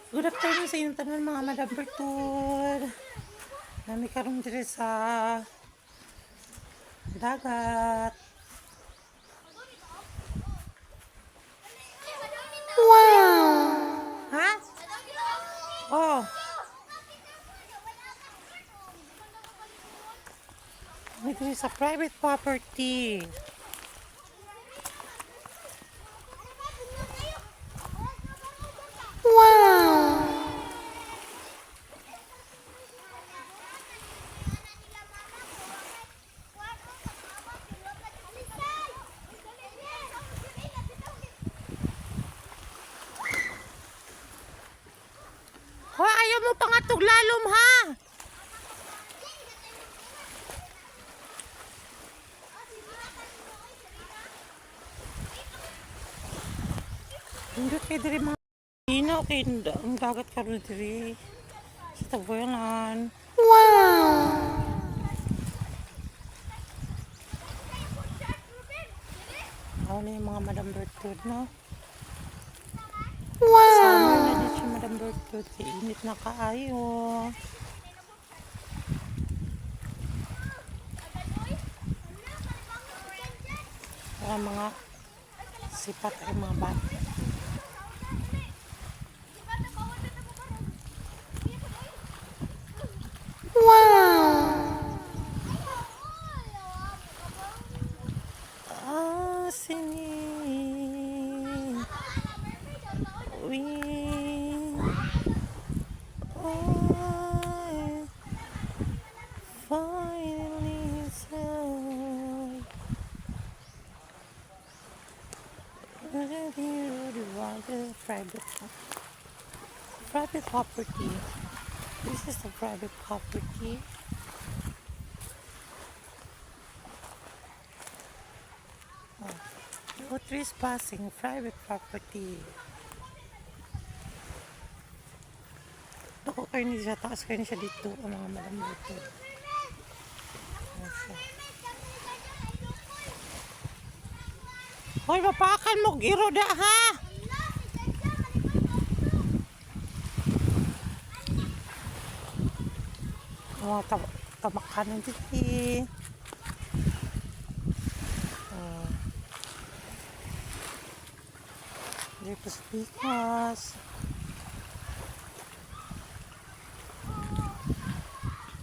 Good afternoon sa inyong tanan mga Madam Bertud. Nami karon dire sa dagat. Wow! Ha? Oh. Nami dire sa private property. Wow! Ho, ayaw mo pangatog lalom ha. Hindi kayo dire mga ino kay ang dagat karon dire sa Tabuyanan. Wow! Ako na yung mga Madam Bertud, no? Wow! Summer na din siya, Madam Bertud. Init na kaayo. Kaya mga sipat ay mga bata. Wow! Ah, singing. We are finally sold. Private property. This is the private property. Oh. No trespassing, private property. Ako kayo ni siya, taas kayo ni siya dito, ang mga Madam Bertud. Hoy, mapakan mo, giro da ha! Oh, tamakanan dito. Dito sa Pikas.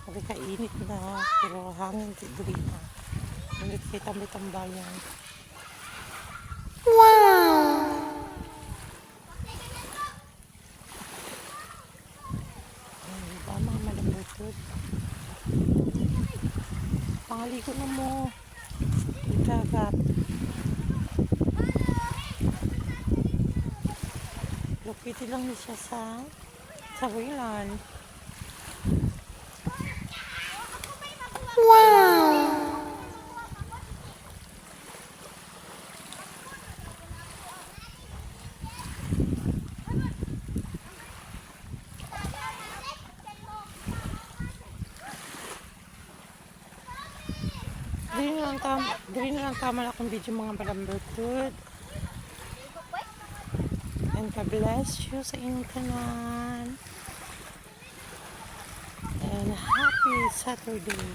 Sabi ka init na, pero hangin dito na. Hindi kayo tambayan. Wow! Diba mga Madam Bertud? Pangaligo na mo. Dagat. Located lang niya siya sa Tabuyanan. Wow! Dili na lang tama akong video mga Madam Bertud. And God bless you sa inyong tanan. And happy Saturday.